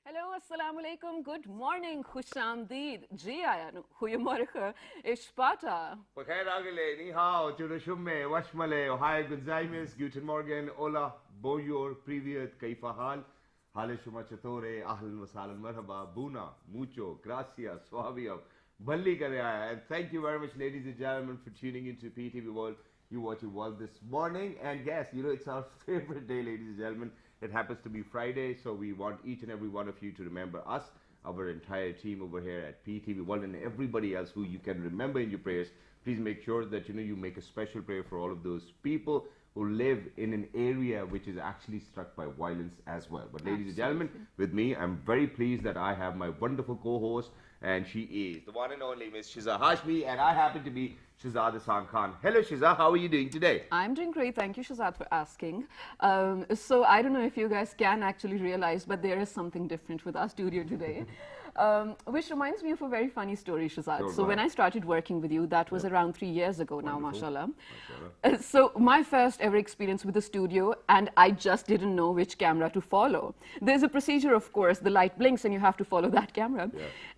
Hello, assalamu alaikum, good morning, khushamdeed, ji aya nu, goedemorgen, ishpata. Bakhair Agile, Ni Hao, Churashumme, Washmale, Ohio Gonzaimes, Guten Morgen, Ola, Bonjour, Privyet, Kaifa Hal, Hale Shuma Chatore, Ahlan Wasalan Marhaba, Buna, Mucho, Gracias, Suavio, Balli Karaya. And thank you very much, ladies and gentlemen, for tuning into PTV World. You watching World this morning. And yes, it's our favorite day, ladies and gentlemen. It happens to be Friday, so we want each and every one of you to remember us, our entire team over here at PTV World, and everybody else who you can remember in your prayers. Please make sure that you make a special prayer for all of those people who live in an area which is actually struck by violence as well. But ladies and gentlemen, with me, I'm very pleased that I have my wonderful co-host, and she is the one and only Miss Shiza Hashmi, and I happen to be Shahzad Hassan Khan. Hello Shiza, how are you doing today? I'm doing great, thank you Shazad for asking. So I don't know if you guys can actually realize, but there is something different with our studio today. Which reminds me of a very funny story, Shazad. So when I started working with you, that was around 3 years ago now, mashallah. So my first ever experience with the studio, and I just didn't know which camera to follow. There's a procedure, of course, the light blinks and you have to follow that camera.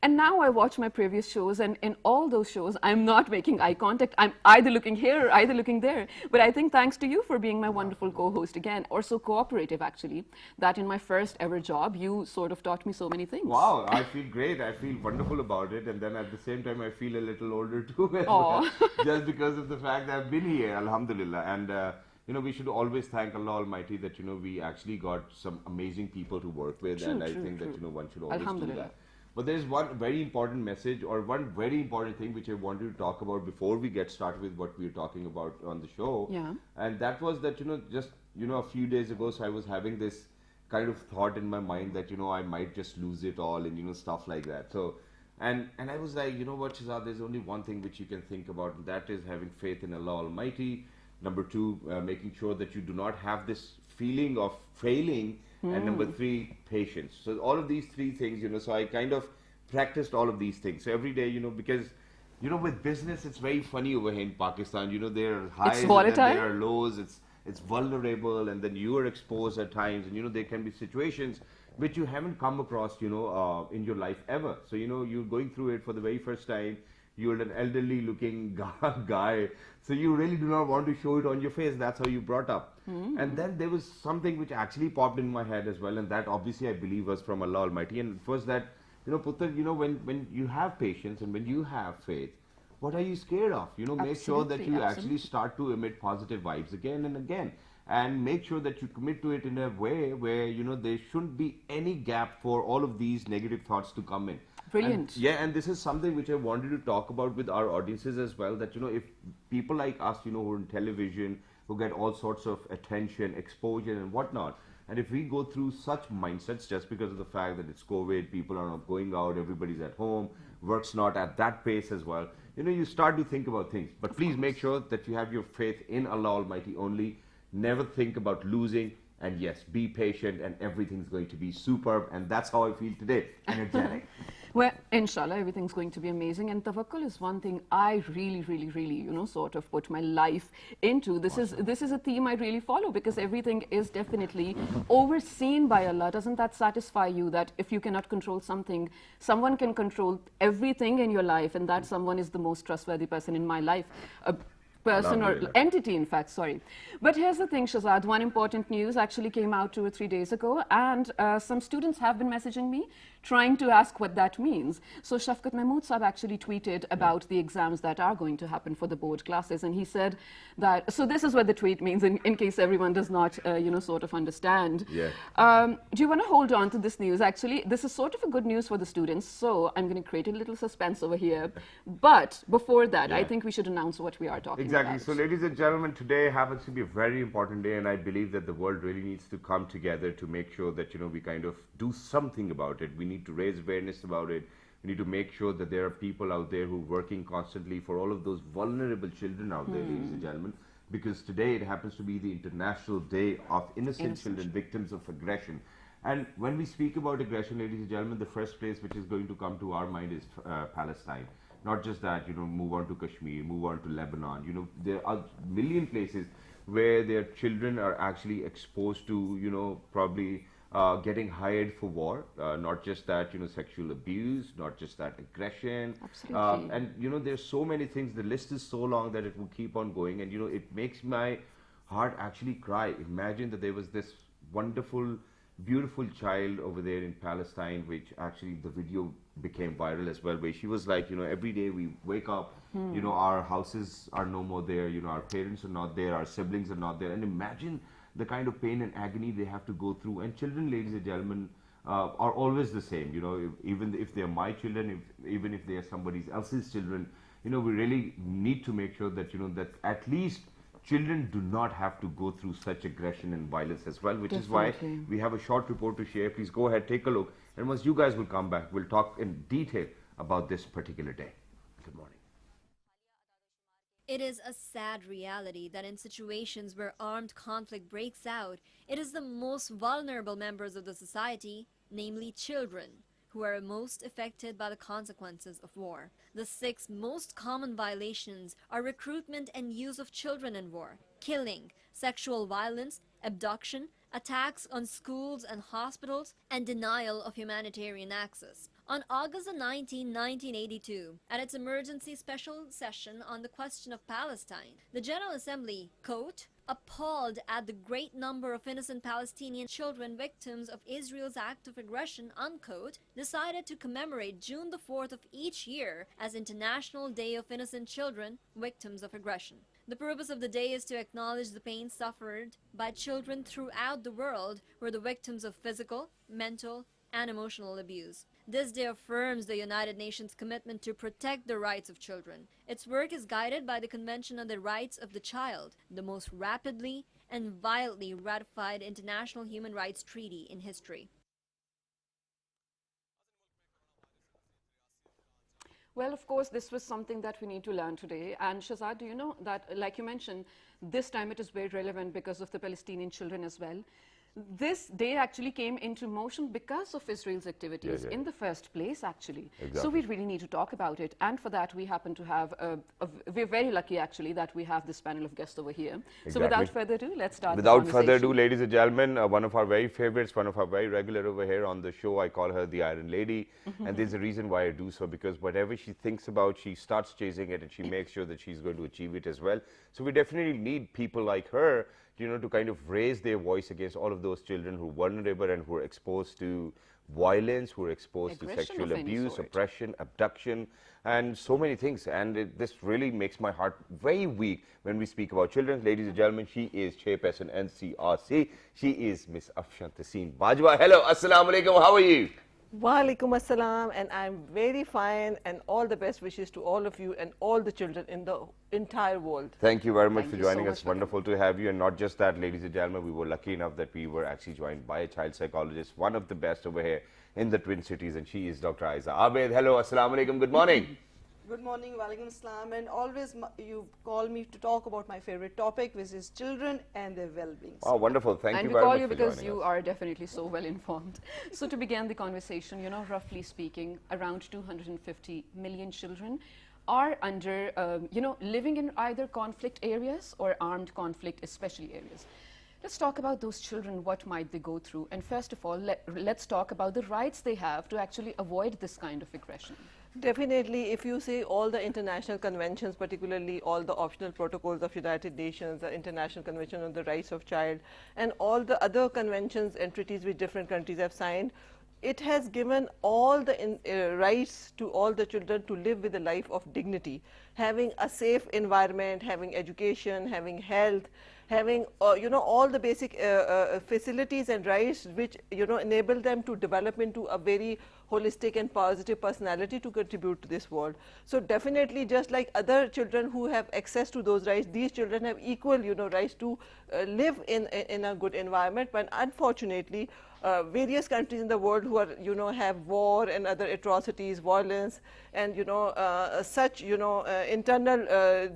And now I watch my previous shows, and in all those shows, I'm not making eye contact. I'm either looking here or either looking there. But I think thanks to you for being my wonderful co-host again, or so cooperative actually, that in my first ever job, you sort of taught me so many things. Wow, I feel great. I feel wonderful about it. And then at the same time, I feel a little older too as well. Just because of the fact that I've been here, alhamdulillah. And, we should always thank Allah Almighty that, we actually got some amazing people to work with. And I think that, one should always do that. But there's one very important message or one very important thing which I wanted to talk about before we get started with what we're talking about on the show. Yeah. And that was that, just, a few days ago, so I was having this kind of thought in my mind that, I might just lose it all and, stuff like that. So, and I was like, you know what, Shazad, there's only one thing which you can think about, and that is having faith in Allah Almighty. Number two, making sure that you do not have this feeling of failing. And number three, patience. So all of these three things, so I kind of practiced all of these things. So every day, because, with business, it's very funny over here in Pakistan. There are highs and then there are lows. It's vulnerable, and then you are exposed at times. And, there can be situations which you haven't come across, in your life ever. So, you're going through it for the very first time. You're an elderly looking guy, so you really do not want to show it on your face. That's how you brought up. And then there was something which actually popped in my head as well, and that obviously I believe was from Allah Almighty. And it was that, Putra, when you have patience and when you have faith, what are you scared of? Make sure that you actually start to emit positive vibes again and again. And make sure that you commit to it in a way where, there shouldn't be any gap for all of these negative thoughts to come in. Brilliant. And this is something which I wanted to talk about with our audiences as well, that, if people like us, who are in television, who get all sorts of attention, exposure and whatnot, and if we go through such mindsets just because of the fact that it's COVID, people are not going out, everybody's at home, work's not at that pace as well, you start to think about things. But please make sure that you have your faith in Allah Almighty only. Never think about losing. And yes, be patient and everything's going to be superb. And that's how I feel today. Energetic. Well, inshallah, everything's going to be amazing. And tawakkul is one thing I really, really, really, sort of put my life into. This is a theme I really follow, because everything is definitely overseen by Allah. Doesn't that satisfy you that if you cannot control something, someone can control everything in your life, and that someone is the most trustworthy person in my life? Person or entity, in fact, sorry. But here's the thing, Shazad, one important news actually came out 2 or 3 days ago, and some students have been messaging me trying to ask what that means. So Shafkat Mahmood Saab actually tweeted about the exams that are going to happen for the board classes, and he said that, so this is what the tweet means in case everyone does not, sort of understand. Do you want to hold on to this news? Actually, this is sort of a good news for the students, so I'm going to create a little suspense over here. But before that, I think we should announce what we are talking about. Exactly. So, ladies and gentlemen, today happens to be a very important day, and I believe that the world really needs to come together to make sure that, we kind of do something about it. We need to raise awareness about it. We need to make sure that there are people out there who are working constantly for all of those vulnerable children out there, ladies and gentlemen, because today it happens to be the International Day of Innocent Children Victims of Aggression. And when we speak about aggression, ladies and gentlemen, the first place which is going to come to our mind is Palestine. Not just that, move on to Kashmir, move on to Lebanon. There are million places where their children are actually exposed to, probably getting hired for war. Not just that, sexual abuse, not just that aggression. Absolutely. And, there's so many things. The list is so long that it will keep on going. And, it makes my heart actually cry. Imagine that there was this wonderful, beautiful child over there in Palestine, which actually the video became viral as well, where she was like, every day we wake up, our houses are no more there, our parents are not there, our siblings are not there. And imagine the kind of pain and agony they have to go through. And children, ladies and gentlemen, are always the same. Even if they're my children, even if they are somebody else's children, we really need to make sure that, that at least children do not have to go through such aggression and violence as well, which is why we have a short report to share. Please go ahead, take a look. And once you guys will come back, we'll talk in detail about this particular day. Good morning. It is a sad reality that in situations where armed conflict breaks out, it is the most vulnerable members of the society, namely children, who are most affected by the consequences of war. The 6 most common violations are recruitment and use of children in war, killing, sexual violence, abduction, attacks on schools and hospitals, and denial of humanitarian access. On August 19, 1982, at its emergency special session on the question of Palestine, the General Assembly, quote, appalled at the great number of innocent Palestinian children victims of Israel's act of aggression, unquote, decided to commemorate June the 4th of each year as International Day of Innocent Children Victims of Aggression. The purpose of the day is to acknowledge the pain suffered by children throughout the world who are the victims of physical, mental, and emotional abuse. This day affirms the United Nations commitment to protect the rights of children. Its work is guided by the Convention on the Rights of the Child, the most rapidly and violently ratified international human rights treaty in history. Well, of course, this was something that we need to learn today. And Shazad, do you know that, like you mentioned, this time it is very relevant because of the Palestinian children as well. This day actually came into motion because of Israel's activities in the first place, actually. Exactly. So we really need to talk about it. And for that, we happen to have, we're very lucky, actually, that we have this panel of guests over here. Exactly. So without further ado, let's start Without further ado, ladies and gentlemen, one of our very favorites, one of our very regular over here on the show, I call her the Iron Lady. And there's a reason why I do so, because whatever she thinks about, she starts chasing it and she makes sure that she's going to achieve it as well. So we definitely need people like her, to kind of raise their voice against all of those children who are vulnerable and who are exposed to violence, who are exposed to sexual abuse, oppression, abduction, and so many things. And this really makes my heart very weak when we speak about children. Ladies and gentlemen, she is Chairperson NCRC. She is Miss Afshan Taseen Bajwa. Hello, Assalamu Alaikum. How are you? Walaikum assalam, and I'm very fine, and all the best wishes to all of you and all the children in the entire world. Thank you very much for joining us. Wonderful to have you. And not just that, ladies and gentlemen, we were lucky enough that we were actually joined by a child psychologist, one of the best over here in the Twin Cities, and she is Dr. Aiza Abed. Hello, assalamu alaikum, good morning. Good morning, walaikum assalam, and always you call me to talk about my favorite topic, which is children and their well-being. Oh, wonderful. Thank you very much. And we call you because you are definitely so well informed. So to begin the conversation, roughly speaking, around 250 million children are under, living in either conflict areas or armed conflict, especially areas. Let's talk about those children, what might they go through. And first of all, let's talk about the rights they have to actually avoid this kind of aggression. Definitely, if you say all the international conventions, particularly all the optional protocols of United Nations, the International Convention on the Rights of Child, and all the other conventions and treaties which different countries have signed, it has given all the rights to all the children to live with a life of dignity, having a safe environment, having education, having health, having all the basic facilities and rights which enable them to develop into a very holistic and positive personality to contribute to this world. So definitely, just like other children who have access to those rights, these children have equal rights to live in a good environment. But unfortunately, various countries in the world who are have war and other atrocities, violence, and such internal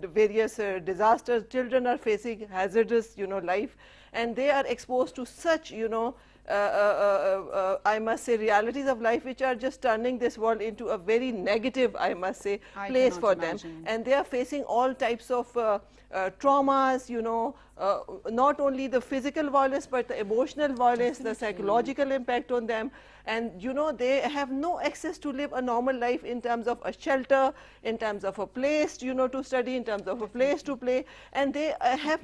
various disasters, children are facing hazardous life, and they are exposed to such I must say realities of life which are just turning this world into a very negative, I must say, place for them. And they are facing all types of traumas, not only the physical violence but the emotional violence, the psychological impact on them, and they have no access to live a normal life in terms of a shelter, in terms of a place to study, in terms of a place to play, and they have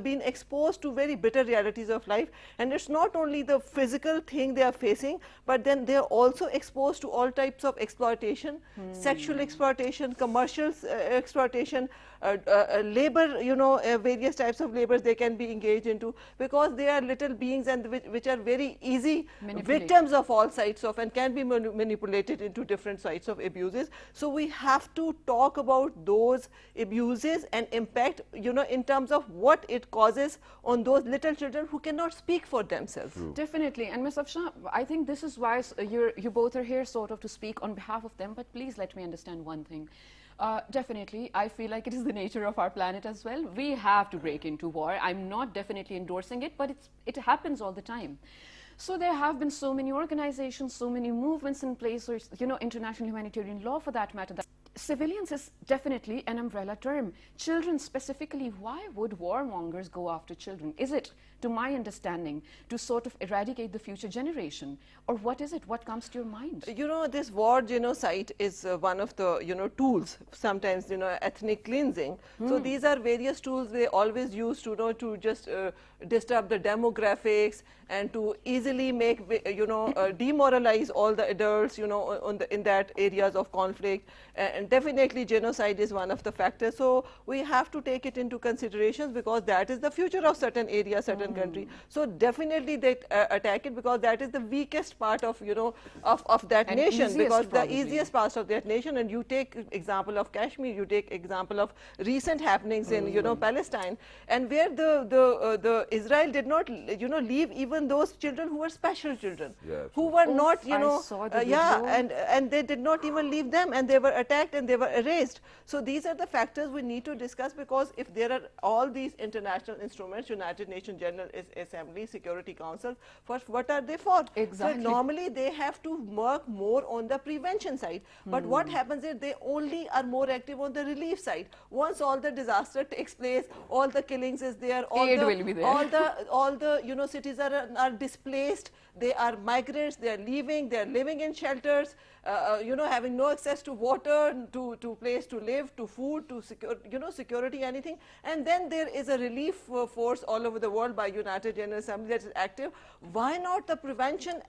been exposed to very bitter realities of life. And it's not only the physical thing they are facing, but then they are also exposed to all types of exploitation, sexual exploitation, commercial exploitation, labor, various types of labors they can be engaged into, because they are little beings and which are very easy victims of all sides of, and can be manipulated into different sides of abuses. So we have to talk about those abuses and impact, in terms of what it causes on those little children who cannot speak for themselves. Definitely. And Ms. Afshan, I think this is why you both are here sort of to speak on behalf of them, but please let me understand one thing. Definitely, I feel like it is the nature of our planet as well. We have to break into war. I'm not definitely endorsing it, but it happens all the time. So there have been so many organizations, so many movements in place, or international humanitarian law for that matter. That civilians is definitely an umbrella term. Children specifically, why would warmongers go after children? Is it, to my understanding, to sort of eradicate the future generation? Or what is it? What comes to your mind? This war genocide is one of the, tools, sometimes, ethnic cleansing. So these are various tools they always use to just disturb the demographics and to easily make, demoralize all the adults, in that areas of conflict. And definitely genocide is one of the factors. So we have to take it into consideration, because that is the future of certain area, certain country. So definitely they attack it, because that is the weakest part of, of that And nation, because probably. the easiest part of that nation. And you take example of Kashmir, you take example of recent happenings in, Palestine, and where the Israel did not, leave even those children who were special children, who were not, I saw the yeah, video. and they did not even leave them, and they were attacked and they were erased. So these are the factors we need to discuss, because if there are all these international instruments, United Nations General Assembly, Security Council, first, what are they for? Exactly. So normally they have to work more on the prevention side, but what happens is they only are more active on the relief side. Once all the disaster takes place, all the killings is there, Aid will be there. all the cities are displaced, they are migrants, they are leaving, they are living in shelters, having no access to water, to place to live, to food, to security, anything. And then there is a relief force all over the world by United General Assembly that is active. Why not the prevention,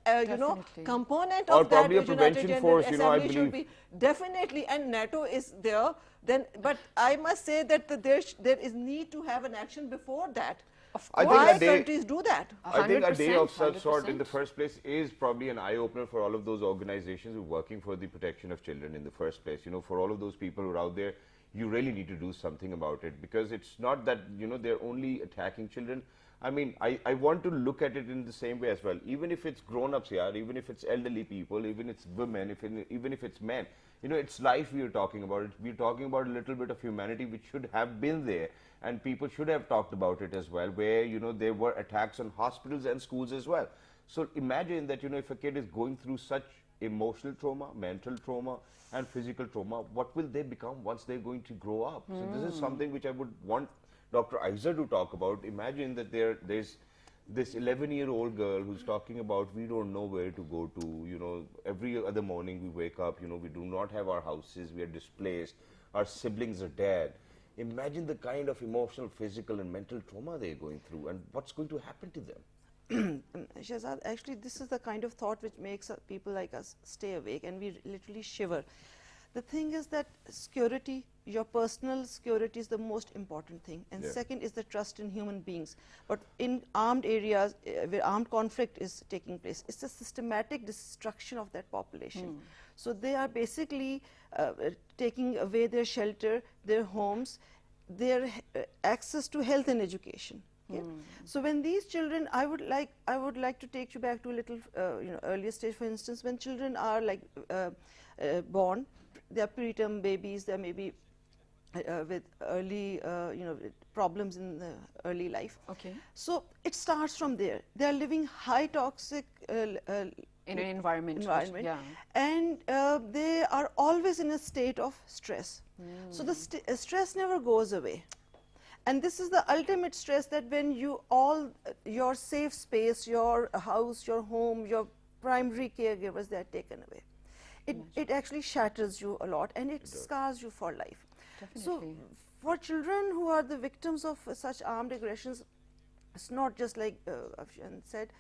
component Or of that probably a United prevention General force, Assembly I should believe. be definitely, and NATO is there. Then, but I must say that there is need to have an action before that. I think Why a day- countries do that? I think a day 100%, of such sort in the 100%. first place is probably an eye-opener for all of those organizations who are working for the protection of children in the first place. For all of those people who are out there, you really need to do something about it, because it's not that, they're only attacking children. I mean, I want to look at it in the same way as well. Even if it's grown-ups here, even if it's elderly people, even if it's women, even if it's men, it's life we are talking about. We're talking about a little bit of humanity which should have been there, and people should have talked about it as well, where, there were attacks on hospitals and schools as well. So imagine that, if a kid is going through such emotional trauma, mental trauma, and physical trauma, what will they become once they're going to grow up? So this is something which I would want Dr. Aiza to talk about. Imagine that there's this 11-year-old girl who's talking about, we don't know where to go to, every other morning we wake up, we do not have our houses, we are displaced, our siblings are dead. Imagine the kind of emotional, physical and mental trauma they're going through, and what's going to happen to them. Shahzad, actually this is the kind of thought which makes people like us stay awake, and we literally shiver. The thing is that security, your personal security is the most important thing, and second is the trust in human beings. But in armed areas where armed conflict is taking place, it's a systematic destruction of that population. So they are basically taking away their shelter, their homes, their access to health and education. So when these children, I would like to take you back to a little earlier stage. For instance, when children are born, they are preterm babies, they may be with early problems in the early life. Okay. So it starts from there. They are living high toxic In an environment. Yeah. and they are always in a state of stress. So the stress never goes away. And this is the ultimate stress, that when you all your safe space, your house, your home, your primary caregivers, they are taken away. It actually shatters you a lot, and it scars you for life. So Definitely. for children who are the victims of such armed aggressions, it's not just like Afshan said,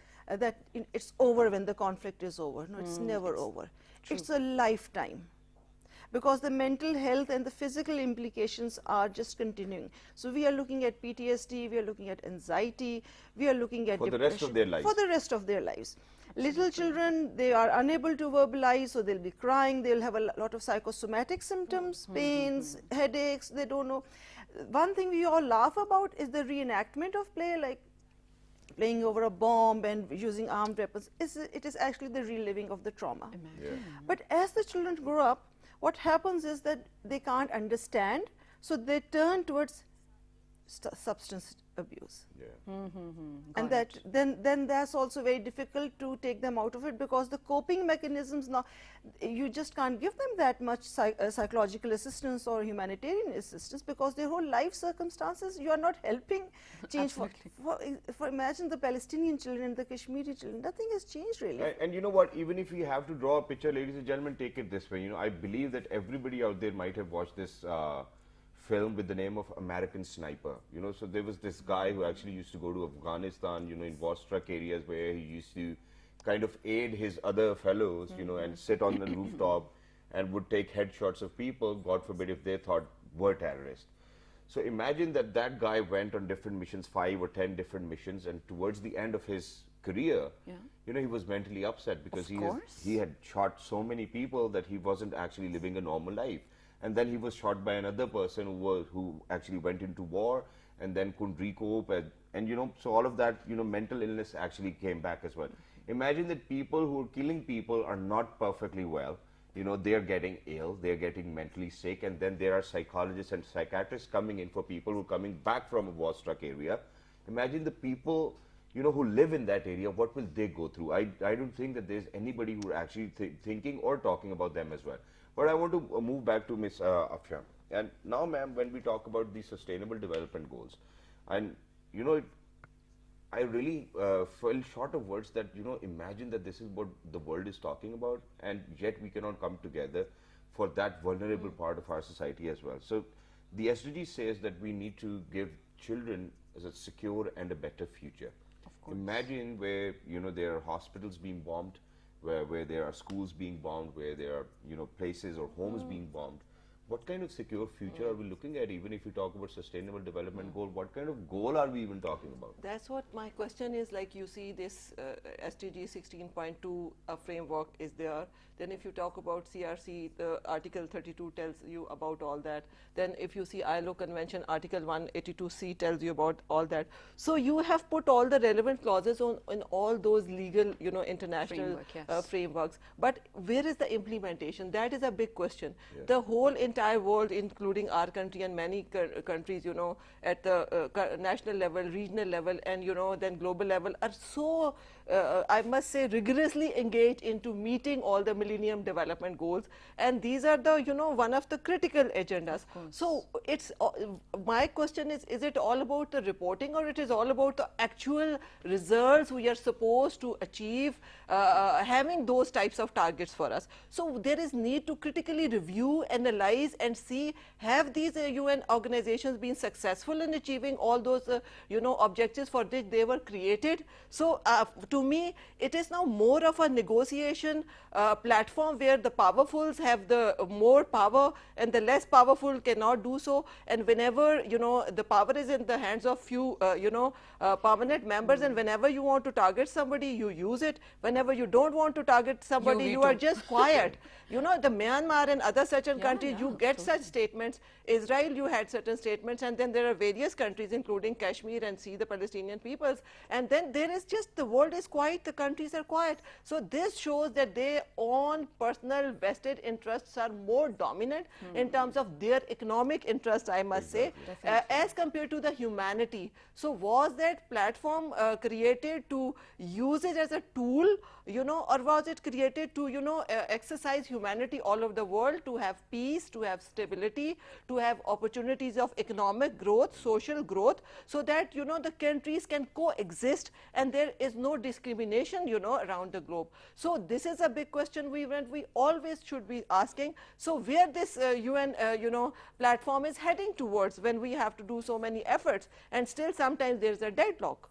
that it's over when the conflict is over. No, it's never over. It's a lifetime, because the mental health and the physical implications are just continuing. So we are looking at PTSD, we are looking at anxiety, we are looking at For the depression. rest of their lives. For the rest of their lives. Little children, they are unable to verbalize, so they'll be crying, they'll have a lot of psychosomatic symptoms, pains, headaches, they don't know. One thing we all laugh about is the reenactment of play, like playing over a bomb and using armed weapons. It is actually the reliving of the trauma. Imagine. But as the children grow up, what happens is that they can't understand, so they turn towards substance abuse. Yeah. And that then that's also very difficult to take them out of it, because the coping mechanisms now, you just can't give them that much psychological assistance or humanitarian assistance, because their whole life circumstances, you are not helping change. For imagine the Palestinian children, the Kashmiri children, nothing has changed really. And you know what, even if we have to draw a picture, ladies and gentlemen, take it this way. You know, I believe that everybody out there might have watched this film with the name of American Sniper. You know, so there was this guy who actually used to go to Afghanistan, you know, in war-struck areas, where he used to kind of aid his other fellows, you know, and sit on the rooftop and would take headshots of people, God forbid, if they thought were terrorists. So imagine that that guy went on different missions, 5 or 10 different missions, and towards the end of his career, you know, he was mentally upset, because he had shot so many people that he wasn't actually living a normal life. And then he was shot by another person who actually went into war and then couldn't recope, and you know, so all of that, you know, mental illness actually came back as well. Imagine that people who are killing people are not perfectly well. You know, they are getting ill, they are getting mentally sick, and then there are psychologists and psychiatrists coming in for people who are coming back from a war-struck area. Imagine the people, you know, who live in that area, what will they go through? I don't think that there's anybody who are actually thinking or talking about them as well. But I want to move back to Ms. Afshan. And now, ma'am, when we talk about the Sustainable Development Goals, and, you know, I really fell short of words that, you know, imagine that this is what the world is talking about, and yet we cannot come together for that vulnerable part of our society as well. So the SDG says that we need to give children as a secure and a better future. Imagine where, you know, there are hospitals being bombed, where there are schools being bombed, where there are, you know, places or homes being bombed. What kind of secure future are we looking at? Even if we talk about Sustainable Development Goal, what kind of goal are we even talking about? That's what my question is. Like, you see this SDG 16.2 framework is there. Then if you talk about CRC, the Article 32 tells you about all that. Then if you see ILO Convention, Article 182C tells you about all that. So you have put all the relevant clauses in all those legal, you know, international frameworks. But where is the implementation? That is a big question. Yeah. The whole entire world, including our country and many countries, you know, at the national level, regional level, and, you know, then global level, are so, I must say, rigorously engaged into meeting all the Millennium Development Goals, and these are the, you know, one of the critical agendas. So it's my question is it all about the reporting, or it is all about the actual results we are supposed to achieve, having those types of targets for us? So there is need to critically review, analyze, and see, have these UN organizations been successful in achieving all those you know, objectives for which they were created? So to me, it is now more of a negotiation platform where the powerfuls have the more power and the less powerful cannot do so. And whenever, you know, the power is in the hands of few, you know, permanent members, and whenever you want to target somebody, you use it. Whenever you don't want to target somebody, you are just quiet. You know, the Myanmar and other certain countries, you get such statements. Israel, you had certain statements, and then there are various countries, including Kashmir, and see the Palestinian peoples. And then there is just, the world is quiet, the countries are quiet. So this shows that their own personal vested interests are more dominant in terms of their economic interests, I must say, as compared to the humanity. So was that platform created to use it as a tool, you know, or was it created to, you know, exercise humanity all over the world, to have peace, to have stability, to have opportunities of economic growth, social growth, so that, you know, the countries can coexist and there is no discrimination, you know, around the globe. So this is a big question we always should be asking. So where this UN, you know, platform is heading towards when we have to do so many efforts, and still sometimes there's a deadlock.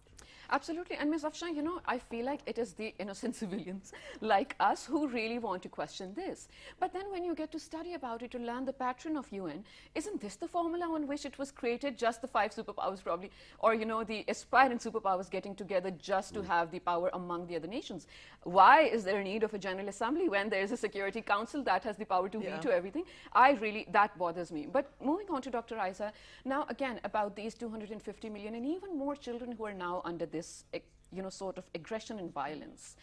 Absolutely. And Ms. Afshan, you know, I feel like it is the innocent civilians like us who really want to question this. But then when you get to study about it, to learn the pattern of UN, isn't this the formula on which it was created? Just the 5 superpowers probably, or, you know, the aspiring superpowers getting together just to have the power among the other nations. Why is there a need of a General Assembly when there is a Security Council that has the power to veto everything? That bothers me. But moving on to Dr. Isa, now again about these 250 million and even more children who are now under this, you know, sort of aggression and violence.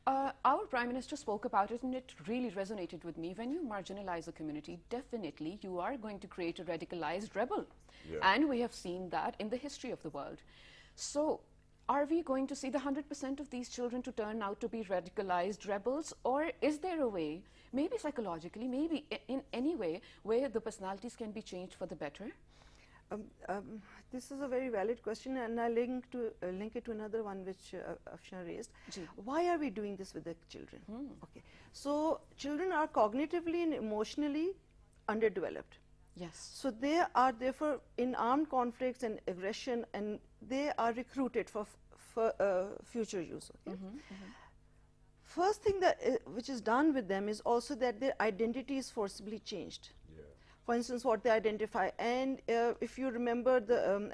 Our Prime Minister spoke about it and it really resonated with me. When you marginalize a community, definitely you are going to create a radicalized rebel. And we have seen that in the history of the world. So are we going to see the 100% of these children to turn out to be radicalized rebels, or is there a way, maybe psychologically, maybe in any way, where the personalities can be changed for the better? This is a very valid question, and I link it to another one which Afshan raised. Why are we doing this with the children? Okay, so children are cognitively and emotionally underdeveloped. Yes. So they are therefore in armed conflicts and aggression, and they are recruited for future use. Okay? First thing that which is done with them is also that their identity is forcibly changed. For instance, what they identify, and if you remember the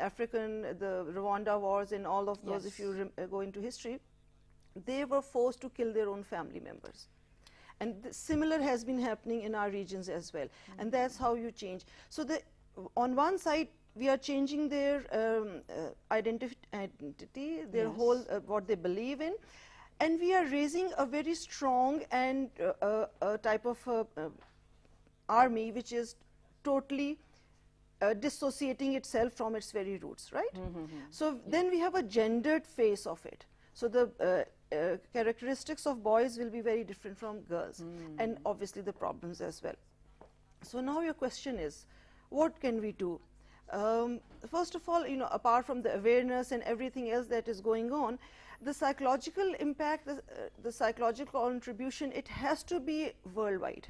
the Rwanda wars and all of those, if you go into history, they were forced to kill their own family members. And similar has been happening in our regions as well. And that's how you change. So on one side, we are changing their identity, their whole, what they believe in. And we are raising a very strong and type of army which is totally dissociating itself from its very roots, right? So then we have a gendered face of it. So the characteristics of boys will be very different from girls, and obviously the problems as well. So now your question is, what can we do? First of all, you know, apart from the awareness and everything else that is going on, the psychological impact, the psychological contribution, it has to be worldwide.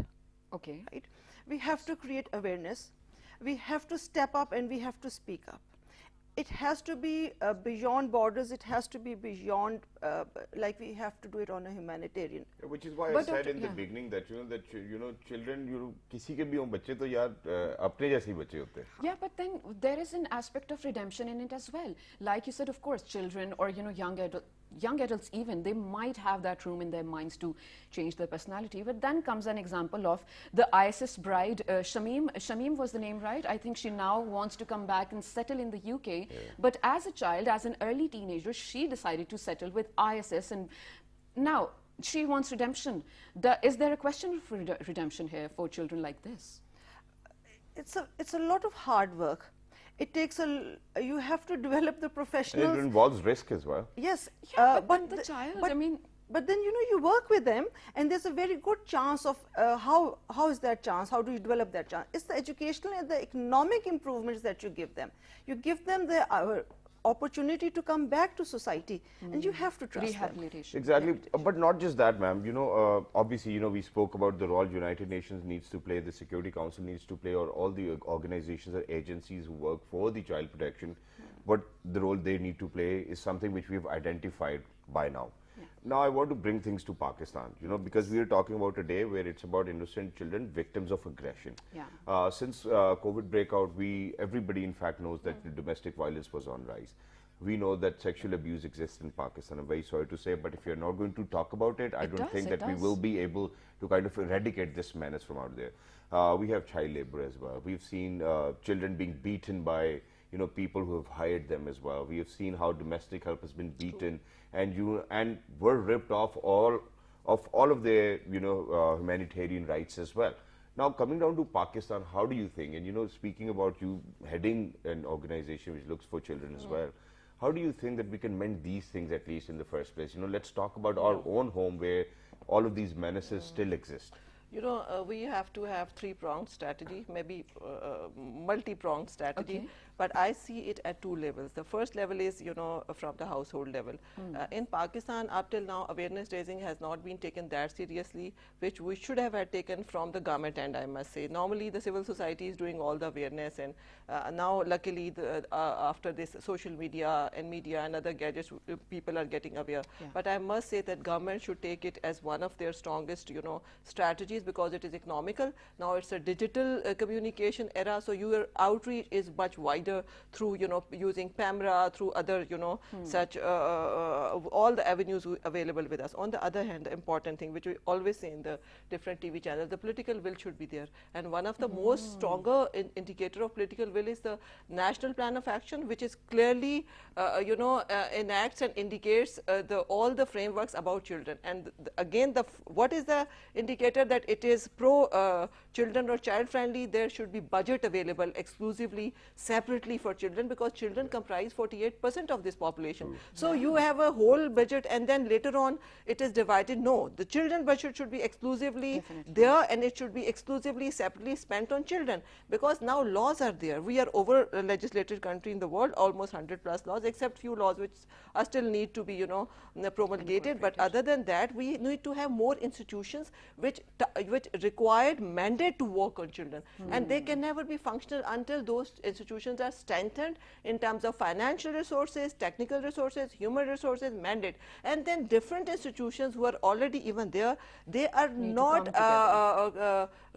Okay. Right? We have to create awareness. We have to step up and we have to speak up. It has to be beyond borders. It has to be beyond, like we have to do it on a humanitarian. Which is why I said in the beginning that children, किसी के भी हों बच्चे तो यार अपने जैसे ही बच्चे होते हैं. Yeah, but then there is an aspect of redemption in it as well. Like you said, of course, children or young adults even, they might have that room in their minds to change their personality. But then comes an example of the ISIS bride, Shamim. Shamim was the name, right? I think she now wants to come back and settle in the UK. But as a child, as an early teenager, she decided to settle with ISIS, and now she wants redemption. Is there a question for redemption here for children like this? It's a lot of hard work. It takes you have to develop the professionals. And it involves risk as well. Yes, but the child, I mean. But then, you know, you work with them, and there's a very good chance of how is that chance? How do you develop that chance? It's the educational and the economic improvements that you give them. You give them the opportunity to come back to society, and you have to trust Rehabilitation. Exactly, but not just that, ma'am. You know, obviously, you know, we spoke about the role United Nations needs to play, the Security Council needs to play, or all the organizations or agencies who work for the child protection. But the role they need to play is something which we've identified by now. Now I want to bring things to Pakistan, you know, because we are talking about a day where it's about innocent children, victims of aggression. Since COVID breakout, everybody in fact knows that the domestic violence was on rise. We know that sexual abuse exists in Pakistan. I'm very sorry to say, but if you're not going to talk about it, I don't think that we will be able to kind of eradicate this menace from out there. We have child labor as well. We've seen children being beaten by, you know, people who have hired them as well. We have seen how domestic help has been beaten and were ripped off all of their, you know, humanitarian rights as well. Now coming down to Pakistan, how do you think, and you know, speaking about you heading an organization which looks for children as well, how do you think that we can mend these things at least in the first place? You know, let's talk about our own home where all of these menaces still exist. You know, we have to have three-pronged strategy, maybe multi-pronged strategy. Okay. But I see it at two levels. The first level is, you know, from the household level. In Pakistan, up till now, awareness raising has not been taken that seriously, which we should have had taken from the government end, I must say. Normally, the civil society is doing all the awareness, and now, luckily, after this social media and other gadgets, people are getting aware. Yeah. But I must say that government should take it as one of their strongest, you know, strategies, because it is economical. Now it's a digital communication era, so your outreach is much wider through, you know, using camera, through other, you know, such all the avenues available with us. On the other hand, the important thing, which we always say in the different TV channels, the political will should be there. And one of the most stronger indicator of political will is the National Plan of Action, which is clearly, you know, enacts and indicates all the frameworks about children. And again, what is the indicator that it is pro children or child friendly? There should be budget available exclusively, separately for children, because children comprise 48% of this population. So you have a whole budget, and then later on it is divided. No, the children budget should be exclusively there, and it should be exclusively separately spent on children, because now laws are there. We are over legislated country in the world, almost 100+ laws, except few laws which are still need to be, you know, promulgated. But other than that, we need to have more institutions which required mandate to work on children, and they can never be functional until those institutions are strengthened in terms of financial resources, technical resources, human resources, mandate. And then different institutions who are already even there, they are not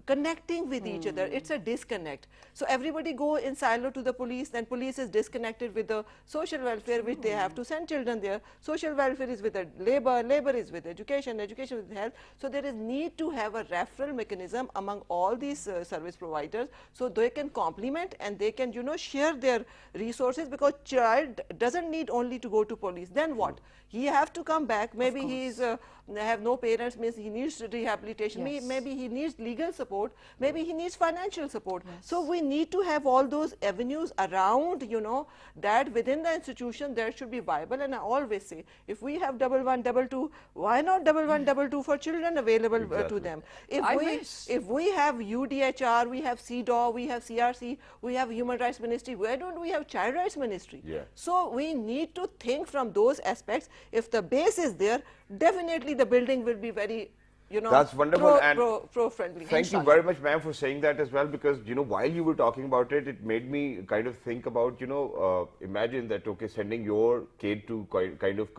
connecting with each other. It's a disconnect. So everybody go in silo to the police, then police is disconnected with the social welfare, which they have to send children there. Social welfare is with the labor is with education with health. So there is need to have a referral mechanism among all these service providers, so they can complement and they can, you know, share their resources, because child doesn't need only to go to police. Then what? He have to come back. Maybe he is have no parents, means he needs rehabilitation. Maybe he needs legal support. Maybe he needs financial support. So we need to have all those avenues around, you know, that within the institution there should be viable. And I always say, if we have 1122, why not 1122 for children available to them? If we have UDHR, we have CDAW, we have CRC, we have Human Rights Ministry, why don't we have Child Rights Ministry? So we need to think from those aspects. If the base is there, definitely the building will be very, you know, that's wonderful, pro friendly. Thank you very much, ma'am, for saying that as well, because, you know, while you were talking about it, it made me kind of think about, you know, imagine that, okay, sending your kid to kind of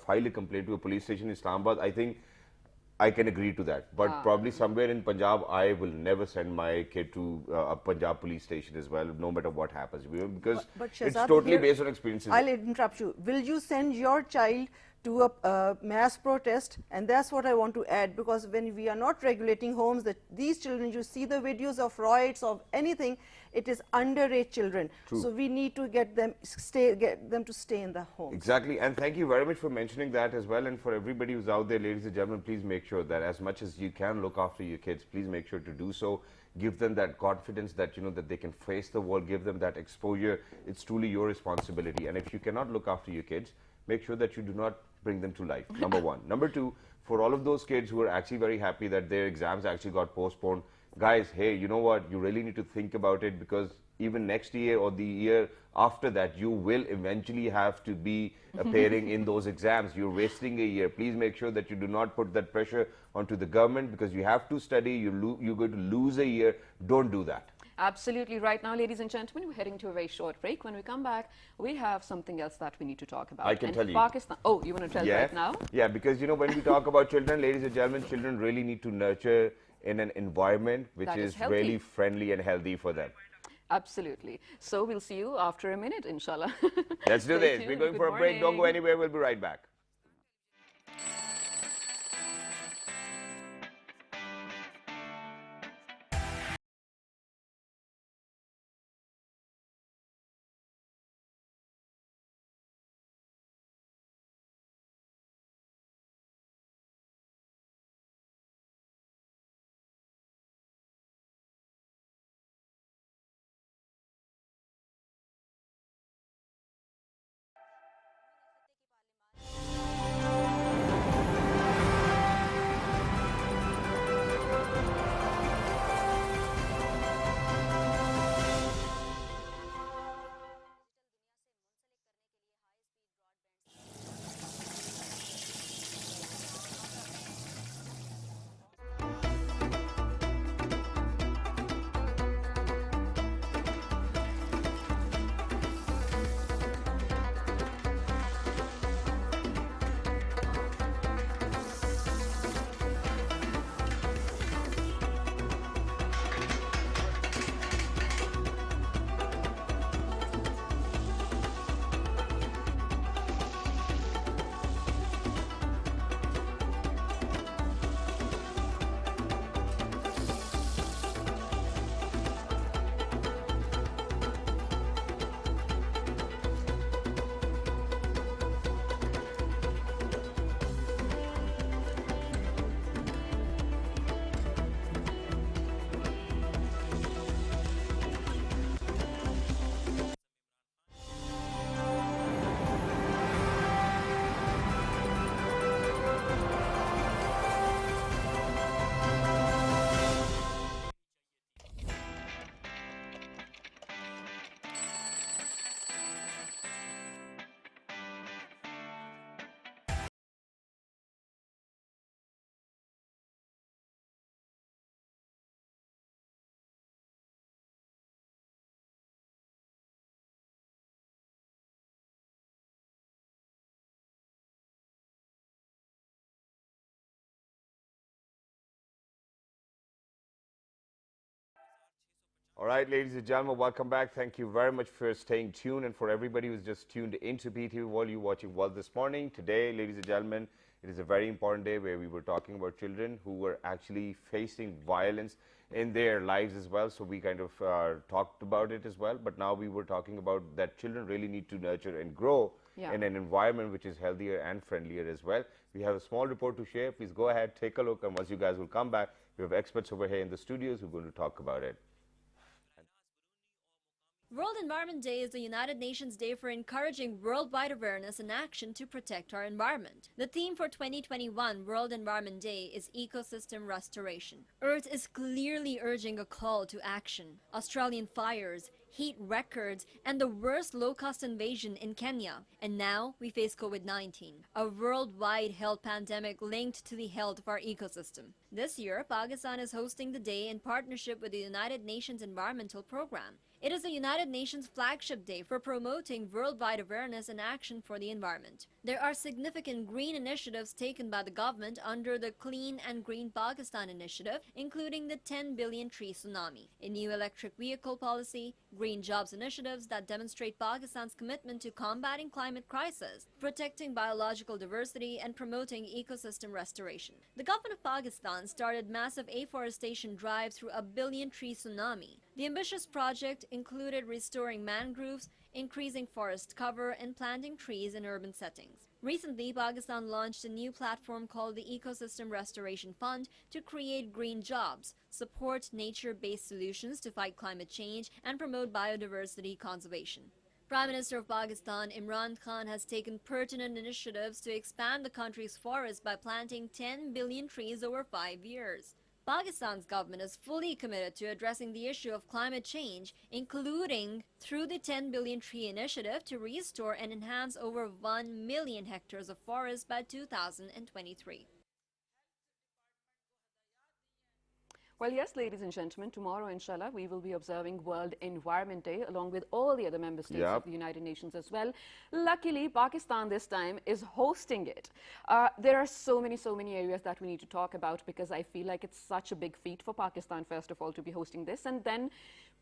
file a complaint to a police station in Islamabad. I think I can agree to that, but probably somewhere in Punjab, I will never send my kid to a Punjab police station as well, no matter what happens, because but it's Shahzad, totally based on experiences. I'll interrupt you. Will you send your child to a mass protest? And that's what I want to add, because when we are not regulating homes, these children, you see the videos of riots, of anything, it is underage children. So we need to get them to stay in the home. Exactly, and thank you very much for mentioning that as well. And for everybody who's out there, ladies and gentlemen, please make sure that as much as you can look after your kids, please make sure to do so. Give them that confidence that, you know, that they can face the world. Give them that exposure. It's truly your responsibility. And if you cannot look after your kids, make sure that you do not bring them to life, number one. Number two, for all of those kids who are actually very happy that their exams actually got postponed, guys, hey, you know what, you really need to think about it, because even next year or the year after that, you will eventually have to be appearing in those exams. You're wasting a year. Please make sure that you do not put that pressure onto the government, because you have to study, you're going to lose a year. Don't do that. Absolutely right. Now, ladies and gentlemen, we're heading to a very short break. When we come back, we have something else that we need to talk about. I can tell you. Pakistan. Oh, you want to tell right now? Yeah, because, you know, when we talk about children, ladies and gentlemen, children really need to nurture in an environment which That is is healthy. really friendly and healthy for them. Absolutely. So we'll see you after a minute, inshallah. Let's do Stay this. tuned. We're going Good for a break. Don't go morning. anywhere. We'll be right back. All right, ladies and gentlemen, welcome back. Thank you very much for staying tuned, and for everybody who's just tuned into PTV World, you watching World this morning. Today, ladies and gentlemen, it is a very important day where we were talking about children who were actually facing violence in their lives as well. So we kind of talked about it as well, but now we were talking about that children really need to nurture and grow in an environment which is healthier and friendlier as well. We have a small report to share. Please go ahead, take a look, and once you guys will come back, we have experts over here in the studios who are going to talk about it. World Environment Day is the United Nations Day for encouraging worldwide awareness and action to protect our environment. The theme for 2021 World Environment Day is ecosystem restoration. Earth is clearly urging a call to action. Australian fires, heat records, and the worst low-cost invasion in Kenya. And now we face COVID-19, a worldwide health pandemic linked to the health of our ecosystem. This year, Pakistan is hosting the day in partnership with the United Nations Environmental Program. It is the United Nations flagship day for promoting worldwide awareness and action for the environment. There are significant green initiatives taken by the government under the Clean and Green Pakistan initiative, including the 10 billion tree tsunami, a new electric vehicle policy, green jobs initiatives that demonstrate Pakistan's commitment to combating climate crisis, protecting biological diversity, and promoting ecosystem restoration. The government of Pakistan started massive afforestation drive through a billion tree tsunami. The ambitious project included restoring mangroves, increasing forest cover, and planting trees in urban settings. Recently, Pakistan launched a new platform called the Ecosystem Restoration Fund to create green jobs, support nature-based solutions to fight climate change, and promote biodiversity conservation. Prime Minister of Pakistan Imran Khan has taken pertinent initiatives to expand the country's forests by planting 10 billion trees over 5 years. Pakistan's government is fully committed to addressing the issue of climate change, including through the 10 billion tree initiative to restore and enhance over 1 million hectares of forest by 2023. Well, yes, ladies and gentlemen, tomorrow, inshallah, we will be observing World Environment Day along with all the other member states of the United Nations as well. Luckily, Pakistan this time is hosting it. There are so many areas that we need to talk about because I feel like it's such a big feat for Pakistan, first of all, to be hosting this and then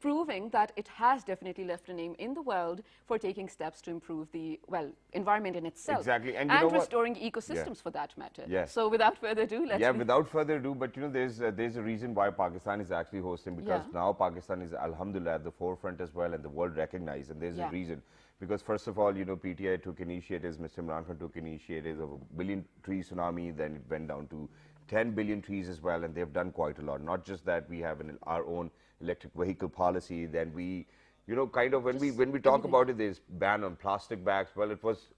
proving that it has definitely left a name in the world for taking steps to improve the, well, environment in itself. Exactly. And, restoring ecosystems for that matter. Yes. So without further ado, let's... without further ado, but there's a reason why Pakistan is actually hosting, because now Pakistan is alhamdulillah at the forefront as well and the world recognized, and there's a reason. Because first of all, PTI took initiatives, Mr. Imran Khan took initiatives of a billion tree tsunami, then it went down to 10 billion trees as well, and they've done quite a lot. Not just that, we have our own electric vehicle policy, then we kind of when we talk about it, there's ban on plastic bags. Well, it was,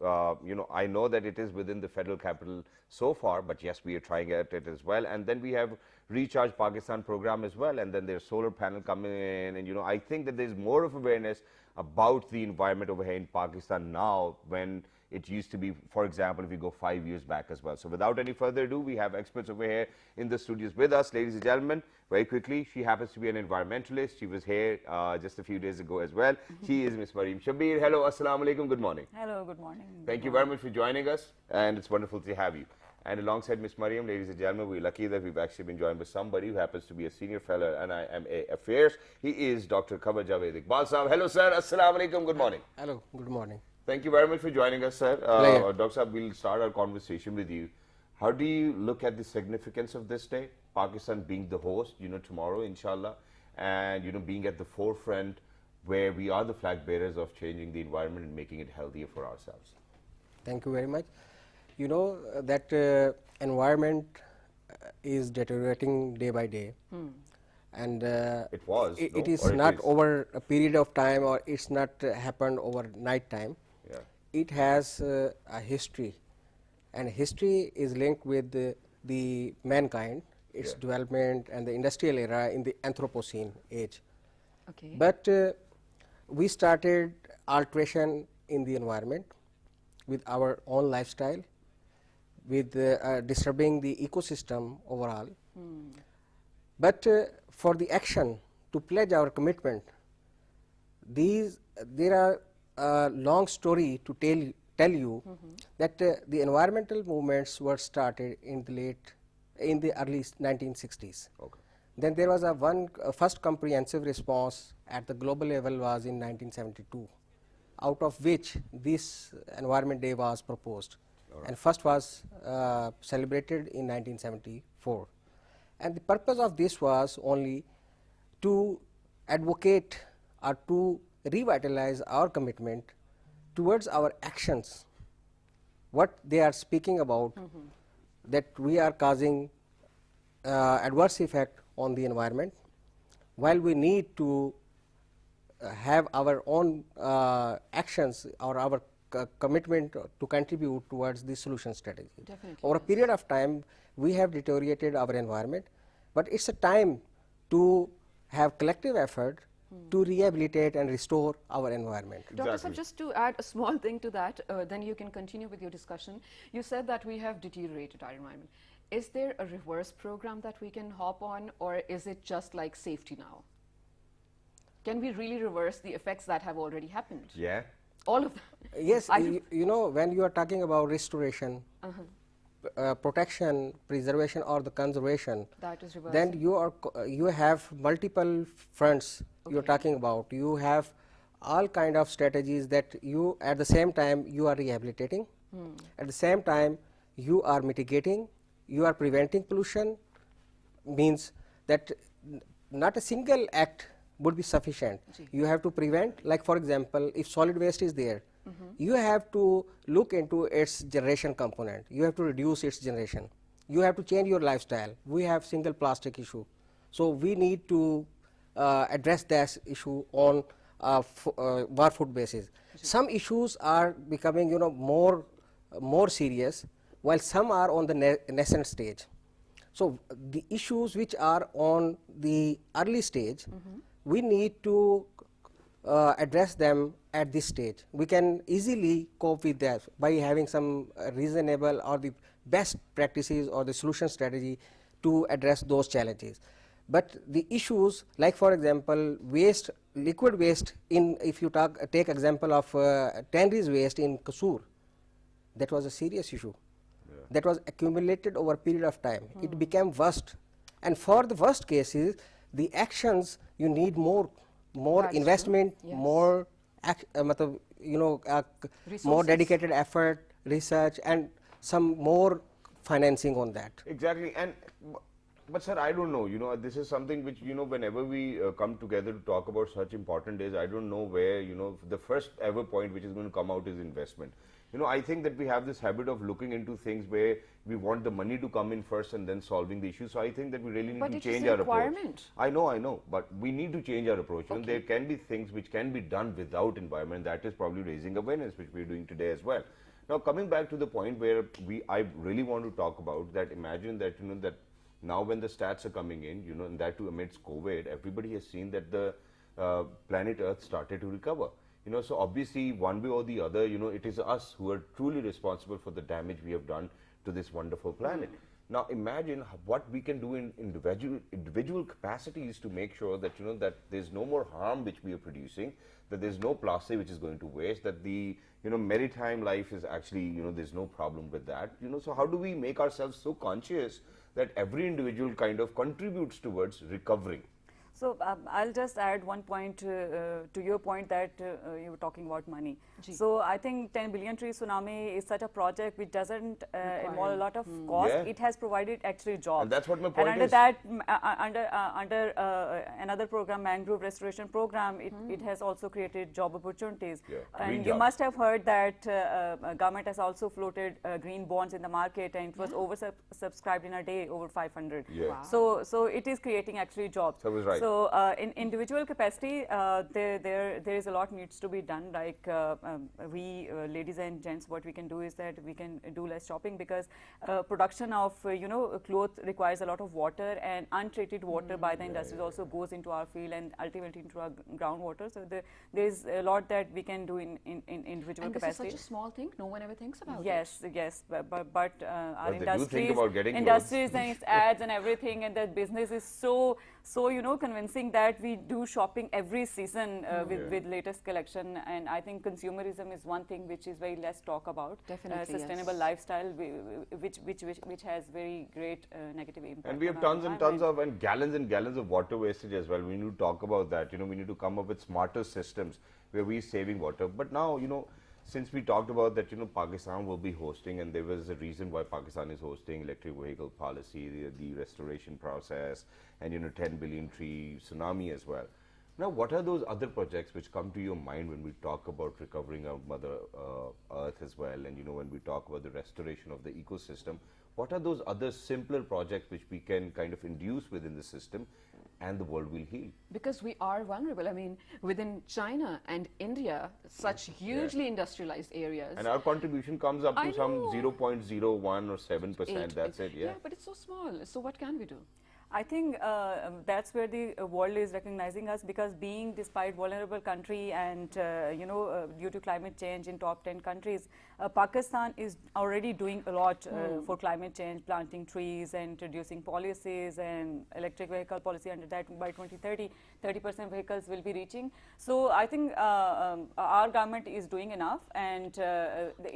I know that it is within the federal capital so far, but yes, we are trying at it as well. And then we have Recharge Pakistan program as well, and then there's solar panel coming in, and I think that there's more of awareness about the environment over here in Pakistan now when it used to be, for example, if we go 5 years back as well. So without any further ado, we have experts over here in the studios with us. Ladies and gentlemen, very quickly, she happens to be an environmentalist. She was here just a few days ago as well. She is Miss Mareem Shabir. Hello, assalamu alaikum, good morning. Hello, good morning. Thank you very much for joining us, and it's wonderful to have you. And alongside Miss Mareem, ladies and gentlemen, we're lucky that we've actually been joined by somebody who happens to be a senior fellow in IMA Affairs. He is Dr. Khabar Javed Iqbal Sahab. Hello, sir. Assalamu alaikum. Good morning. Hello. Good morning. Thank you very much for joining us, sir. Dr. Sahab, we'll start our conversation with you. How do you look at the significance of this day, Pakistan being the host, tomorrow, inshallah, and, being at the forefront where we are the flag bearers of changing the environment and making it healthier for ourselves? Thank you very much. You know that environment is deteriorating day by day. And it is not over a period of time, or it's not happened over night time. Yeah. It has a history, and history is linked with the mankind, its development and the industrial era in the Anthropocene age. Okay. But we started alteration in the environment with our own lifestyle, with disturbing the ecosystem overall. But for the action to pledge our commitment, there are a long story to tell you that the environmental movements were started in the early 1960s. Okay. Then there was first comprehensive response at the global level was in 1972, out of which this Environment Day was proposed. And first was celebrated in 1974. And the purpose of this was only to advocate or to revitalize our commitment towards our actions, what they are speaking about, that we are causing adverse effect on the environment, while we need to have our own actions or our commitment to contribute towards the solution strategy. Definitely, Over a period of time, we have deteriorated our environment, but it's a time to have collective effort to rehabilitate and restore our environment. Dr. Sir, just to add a small thing to that, then you can continue with your discussion. You said that we have deteriorated our environment. Is there a reverse program that we can hop on, or is it just like safety now? Can we really reverse the effects that have already happened? Yeah. All of them? Yes, you know, when you are talking about restoration, protection, preservation, or the conservation, That is reversing. then you have multiple fronts you're talking about. You have all kind of strategies that you at the same time you are rehabilitating, at the same time you are mitigating, you are preventing pollution, means that not a single act would be sufficient. You have to prevent, like for example, if solid waste is there, you have to look into its generation component, you have to reduce its generation, you have to change your lifestyle. We have single plastic issue, so we need to address that issue on war food basis. Some issues are becoming, you know, more serious, while some are on the nascent stage. So the issues which are on the early stage, we need to address them at this stage. We can easily cope with that by having some reasonable or the best practices or the solution strategy to address those challenges. But the issues, like for example, waste, liquid waste, if you take example of tanneries waste in Kasur, that was a serious issue. That was accumulated over a period of time. It became worst, and for the worst cases, the actions you need more That's investment, true. Yes. more more dedicated effort, research, and some more financing on that. Exactly, but sir, I don't know, you know, this is something which, you know, whenever we come together to talk about such important days, I don't know where, you know, the first ever point which is going to come out is investment. You know, I think that we have this habit of looking into things where we want the money to come in first and then solving the issue. So I think that we really need But to it is change a our approach. requirement. I know, but we need to change our approach. You know, there can be things which can be done without environment. That is probably raising awareness, which we are doing today as well. Now, coming back to the point where I really want to talk about that, imagine that, you know, that now when the stats are coming in, you know, and that too amidst COVID, everybody has seen that the planet Earth started to recover. You know, so obviously one way or the other, you know, it is us who are truly responsible for the damage we have done to this wonderful planet. Now imagine what we can do in individual capacities to make sure that, you know, that there's no more harm which we are producing, that there's no plastic which is going to waste, that the, you know, maritime life is actually, you know, there's no problem with that. You know, so how do we make ourselves so conscious that every individual kind of contributes towards recovering? So I'll just add one point to your point that you were talking about money. So I think 10 billion tree tsunami is such a project which doesn't involve a lot of cost. Yeah. It has provided actually jobs. And that's what my point and under is. that, under another program, mangrove restoration program, it has also created job opportunities. Yeah, And green you jobs. must have heard that government has also floated green bonds in the market, and it was oversubscribed in a day, over 500. Yeah. Wow. So it is creating actually jobs. So it was right. So in individual capacity, there is a lot needs to be done. Like we ladies and gents, what we can do is that we can do less shopping, because production of cloth requires a lot of water, and untreated water by the industries also goes into our field and ultimately into our groundwater. So there is a lot that we can do in individual And capacity. this is such a small thing, no one ever thinks about it. Yes, but our But they do think industries, about getting industries and its ads and everything, and that business is so conventional convincing that we do shopping every season with latest collection, and I think consumerism is one thing which is very less talk about. Definitely, sustainable yes. lifestyle, which has very great negative impact. And we have on our tons and tons environment. and gallons of water wastage as well. We need to talk about that. We need to come up with smarter systems where we're saving water. But now, since we talked about that, Pakistan will be hosting, and there was a reason why Pakistan is hosting electric vehicle policy, the restoration process, and 10 billion tree tsunami as well. Now, what are those other projects which come to your mind when we talk about recovering our Mother Earth as well, and when we talk about the restoration of the ecosystem? What are those other simpler projects which we can kind of induce within the system, and the world will heal? Because we are vulnerable. I mean, within China and India, such hugely industrialized areas. And our contribution comes up to I some know. 0.01 or 7%. That's it. Yeah. but it's so small. So what can we do? I think that's where the world is recognizing us, because being despite vulnerable country and due to climate change in top 10 countries, Pakistan is already doing a lot for climate change, planting trees and introducing policies and electric vehicle policy. Under that, by 2030, 30% vehicles will be reaching. So I think our government is doing enough, and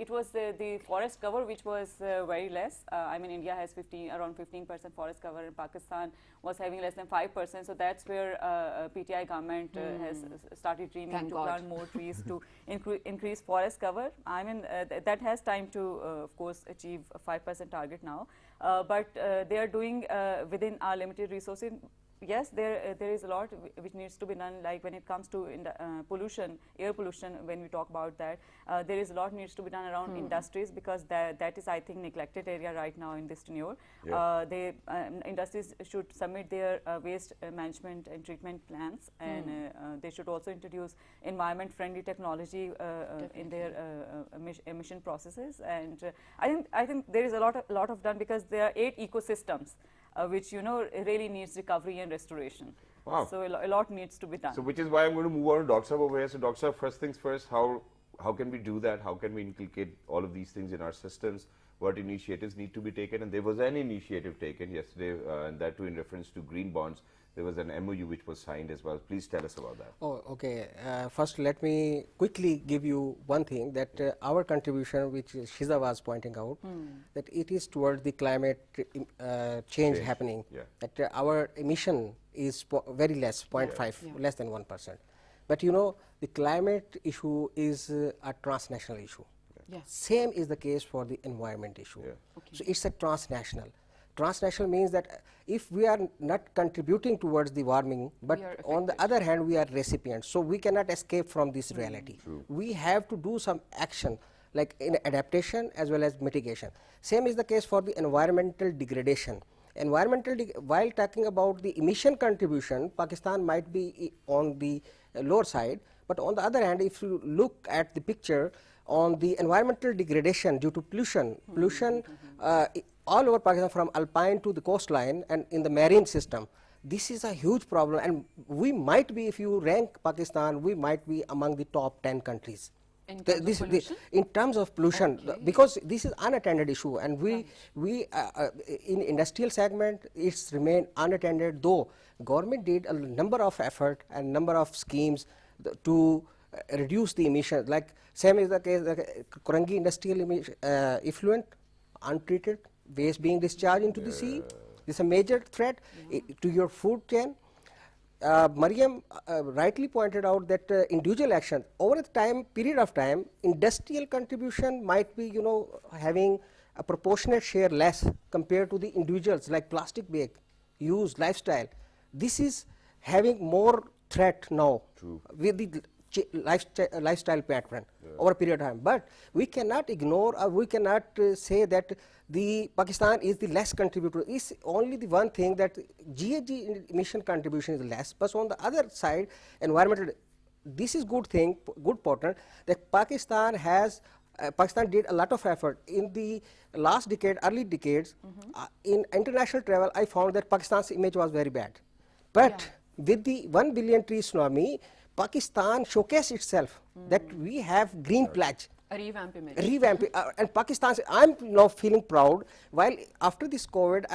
it was the forest cover which was very less. I mean, India has around 15% forest cover, and Pakistan was having less than 5%. So that's where PTI government has started dreaming Thank to God. plant more trees to increase forest cover. I mean, that has time to, of course, achieve a 5% target now. But they are doing within our limited resources. Yes, there is a lot which needs to be done, like when it comes to pollution, air pollution. When we talk about that, there is a lot needs to be done around industries, because that is, I think, neglected area right now in this tenure. Yeah. Industries should submit their waste management and treatment plans, and they should also introduce environment-friendly technology in their emission processes. And I think there is a lot of done, because there are 8 ecosystems. Which really needs recovery and restoration. Wow. So a lot needs to be done. So which is why I'm going to move on to Dr. Saab over here. So Dr. Saab, first things first, how can we do that? How can we inculcate all of these things in our systems? What initiatives need to be taken? And there was an initiative taken yesterday, and that too in reference to green bonds. There was an MOU which was signed as well. Please tell us about that. Oh, okay. First, let me quickly give you one thing, that our contribution, which Shiza was pointing out, that it is towards the climate change happening. Yeah. That our emission is very less, 0.5, less than 1%. But the climate issue is a transnational issue. Yeah. Same is the case for the environment issue. Yeah. Okay. So it's a transnational. Transnational means that if we are not contributing towards the warming, but We are on the other hand we are recipients, so we cannot escape from this reality. We have to do some action, like in adaptation as well as mitigation. Same is the case for the environmental degradation. While talking about the emission contribution, Pakistan might be on the lower side, but on the other hand, if you look at the picture on the environmental degradation due to pollution, all over Pakistan from alpine to the coastline and in the marine system, this is a huge problem, and we might be, if you rank Pakistan, we might be among the top 10 countries. In terms of pollution? In terms of pollution, because this is unattended issue, and we in industrial segment it's remained unattended, though government did a number of effort and number of schemes to reduce the emissions. Like same is the case, the Korangi industrial effluent, untreated waste being discharged into the sea. This is a major threat to your food chain. Mariam rightly pointed out that individual action over a period of time, industrial contribution might be having a proportionate share less compared to the individuals, like plastic bag use, lifestyle. This is having more threat now with the lifestyle pattern over a period of time. But we cannot ignore, or we cannot say that the Pakistan is the less contributor. It's only the one thing that GHG emission contribution is less, but on the other side, environmental, this is good thing, good pattern, that Pakistan did a lot of effort in the last decade, early decades. In international travel, I found that Pakistan's image was very bad. But with the 1 billion tree tsunami, Pakistan showcased itself that we have green pledge. A revamp image. And Pakistan, I'm now feeling proud. While after this COVID,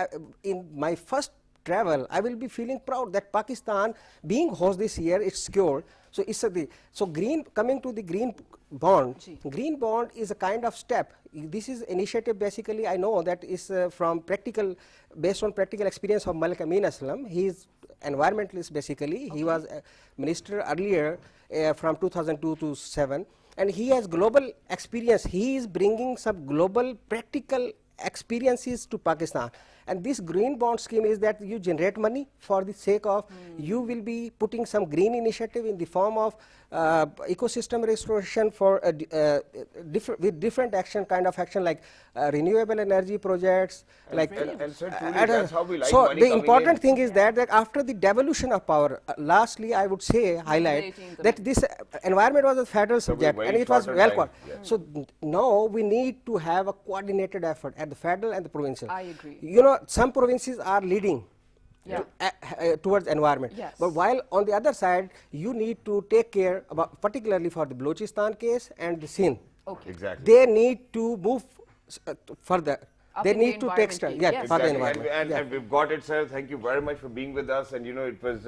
in my first travel, I will be feeling proud that Pakistan being host this year, it's secure. So it's green, coming to the green bond. Green bond is a kind of step. This is initiative basically, I know that is from practical, based on practical experience of Malik Amin Aslam. He is environmentalist basically. He was a minister earlier from 2002 to 7, and he has global experience. He is bringing some global practical experiences to Pakistan. And this green bond scheme is that you generate money for the sake of you will be putting some green initiative in the form of ecosystem restoration for with different action, kind of action like renewable energy projects. And so truly that's how we like so money the coming important in. thing is that after the devolution of power, lastly I would say highlight Regulating the that this environment was a federal subject very and it was short well time, coordinated. So now we need to have a coordinated effort at the federal and the provincial. I agree. You know, some provinces are leading Yeah. towards environment. Yes. But while on the other side, you need to take care about, particularly for the Balochistan case and the Sindh. Okay. Exactly. They need to move further. Up They in the need to take steps. environment Yeah, field. for the Exactly. environment. And Yeah. we've got it, sir. Thank you very much for being with us. And you know, it was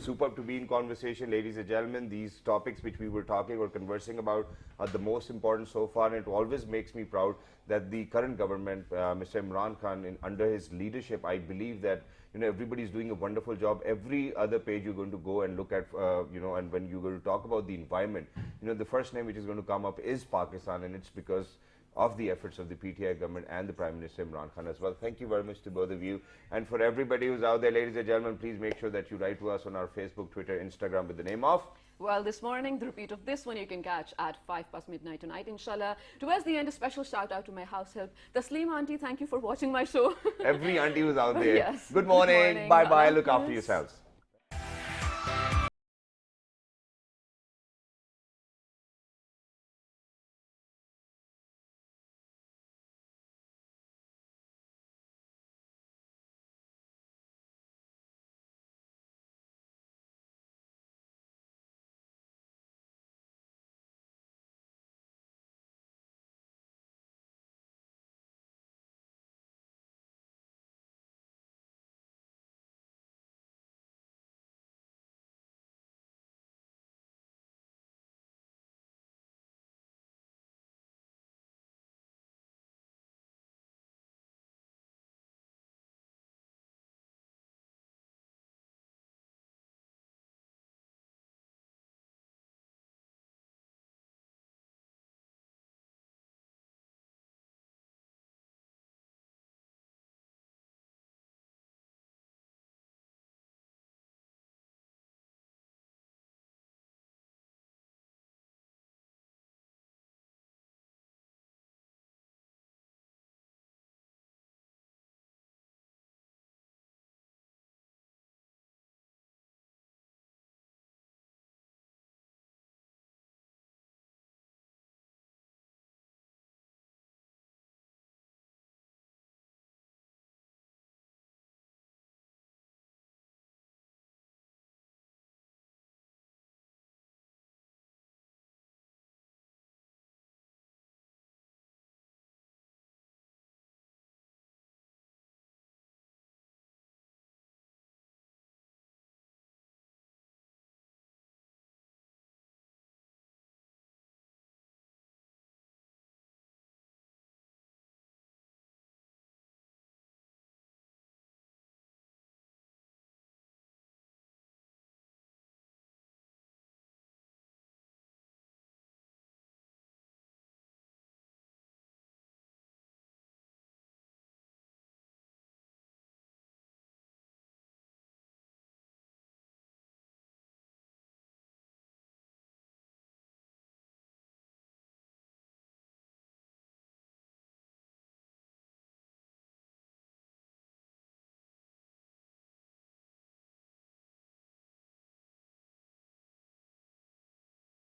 superb to be in conversation, ladies and gentlemen. These topics which we were talking or conversing about are the most important so far. And it always makes me proud that the current government, Mr. Imran Khan, under his leadership, I believe that you know everybody's doing a wonderful job. Every other page you're going to go and look at, you know, and when you're going to talk about the environment, you know, the first name which is going to come up is Pakistan, and it's because of the efforts of the PTI government and the Prime Minister Imran Khan as well. Thank you very much to both of you. And for everybody who's out there, ladies and gentlemen, please make sure that you write to us on our Facebook, Twitter, Instagram with the name of... Well, this morning, the repeat of this one you can catch at 5 past midnight tonight, inshallah. Towards the end, a special shout out to my house help, Tasleem auntie. Thank you for watching my show. Every auntie who's out there. Yes. Good morning. Good morning. Bye-bye. Allah Look after Hafiz. yourselves.